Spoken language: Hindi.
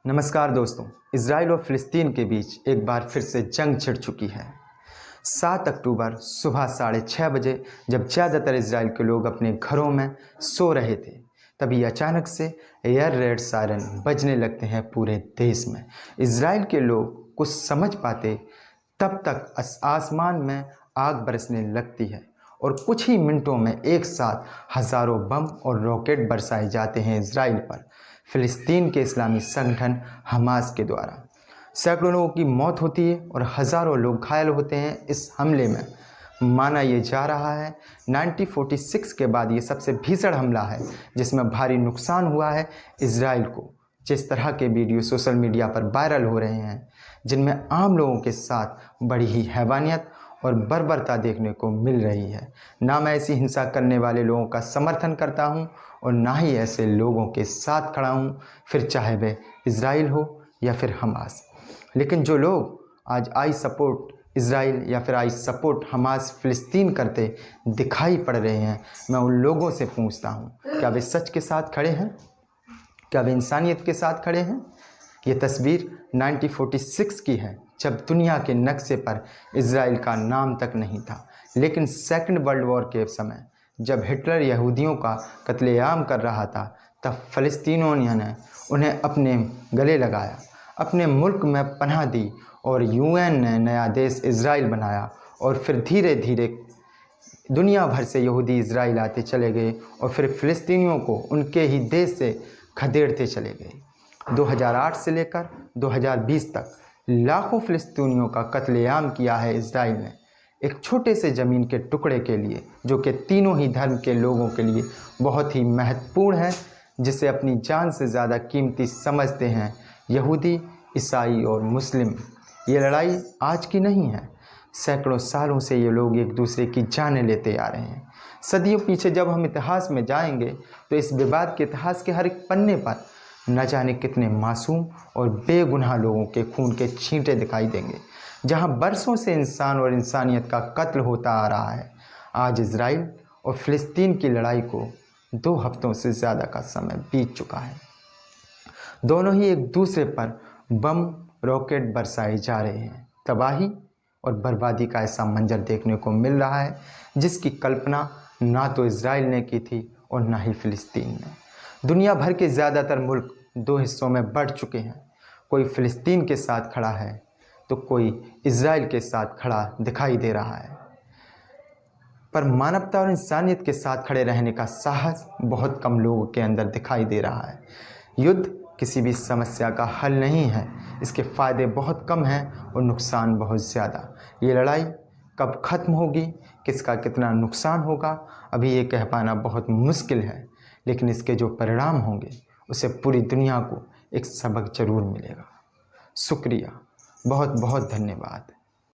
नमस्कार दोस्तों। इजराइल और फ़िलिस्तीन के बीच एक बार फिर से जंग छिड़ चुकी है। 7 अक्टूबर सुबह 6:30 बजे जब ज़्यादातर इजराइल के लोग अपने घरों में सो रहे थे, तभी अचानक से एयर रेड सायरन बजने लगते हैं पूरे देश में। इजराइल के लोग कुछ समझ पाते तब तक आसमान में आग बरसने लगती है और कुछ ही मिनटों में एक साथ हज़ारों बम और रॉकेट बरसाए जाते हैं इजराइल पर फ़िलिस्तीन के इस्लामी संगठन हमास के द्वारा। सैकड़ों लोगों की मौत होती है और हज़ारों लोग घायल होते हैं इस हमले में। माना ये जा रहा है 1946 के बाद ये सबसे भीषण हमला है जिसमें भारी नुकसान हुआ है इजराइल को। जिस तरह के वीडियो सोशल मीडिया पर वायरल हो रहे हैं, जिनमें आम लोगों के साथ बड़ी ही हैवानियत और बर्बरता देखने को मिल रही है। ना मैं ऐसी हिंसा करने वाले लोगों का समर्थन करता हूं और ना ही ऐसे लोगों के साथ खड़ा हूं, फिर चाहे वे इजराइल हो या फिर हमास। लेकिन जो लोग आज आई सपोर्ट इजराइल या फिर आई सपोर्ट हमास फ़िलिस्तीन करते दिखाई पड़ रहे हैं, मैं उन लोगों से पूछता हूं, क्या वे सच के साथ खड़े हैं? क्या वे इंसानियत के साथ खड़े हैं? ये तस्वीर 1946 की है, जब दुनिया के नक्शे पर इजराइल का नाम तक नहीं था। लेकिन सेकंड वर्ल्ड वॉर के समय जब हिटलर यहूदियों का कत्लेआम कर रहा था, तब फ़लस्तीनियों ने उन्हें अपने गले लगाया, अपने मुल्क में पनाह दी और यूएन ने नया देश इजराइल बनाया। और फिर धीरे धीरे दुनिया भर से यहूदी इजराइल आते चले गए और फिर फ़िलिस्तीनियों को उनके ही देश से खदेड़ते चले गए। 2008 से लेकर 2020 तक लाखों फ़िलिस्तीनियों का कत्लेआम किया है इजराइल ने, एक छोटे से ज़मीन के टुकड़े के लिए, जो कि तीनों ही धर्म के लोगों के लिए बहुत ही महत्वपूर्ण है, जिसे अपनी जान से ज़्यादा कीमती समझते हैं यहूदी, ईसाई और मुस्लिम। ये लड़ाई आज की नहीं है, सैकड़ों सालों से ये लोग एक दूसरे की जानें लेते आ रहे हैं। सदियों पीछे जब हम इतिहास में जाएंगे तो इस विवाद के इतिहास के हर एक पन्ने पर न जाने कितने मासूम और बेगुनाह लोगों के खून के छींटे दिखाई देंगे। जहां बरसों से इंसान और इंसानियत का कत्ल होता आ रहा है, आज इजराइल और फ़िलिस्तीन की लड़ाई को 2 हफ्तों से ज़्यादा का समय बीत चुका है। दोनों ही एक दूसरे पर बम रॉकेट बरसाए जा रहे हैं। तबाही और बर्बादी का ऐसा मंजर देखने को मिल रहा है जिसकी कल्पना ना तो इजराइल ने की थी और ना ही फ़िलिस्तीन ने। दुनिया भर के ज़्यादातर मुल्क 2 हिस्सों में बढ़ चुके हैं। कोई फ़िलिस्तीन के साथ खड़ा है तो कोई इजराइल के साथ खड़ा दिखाई दे रहा है, पर मानवता और इंसानियत के साथ खड़े रहने का साहस बहुत कम लोगों के अंदर दिखाई दे रहा है। युद्ध किसी भी समस्या का हल नहीं है, इसके फ़ायदे बहुत कम हैं और नुकसान बहुत ज़्यादा। ये लड़ाई कब ख़त्म होगी, किसका कितना नुकसान होगा, अभी ये कह पाना बहुत मुश्किल है, लेकिन इसके जो परिणाम होंगे उसे पूरी दुनिया को एक सबक ज़रूर मिलेगा। शुक्रिया, बहुत बहुत धन्यवाद।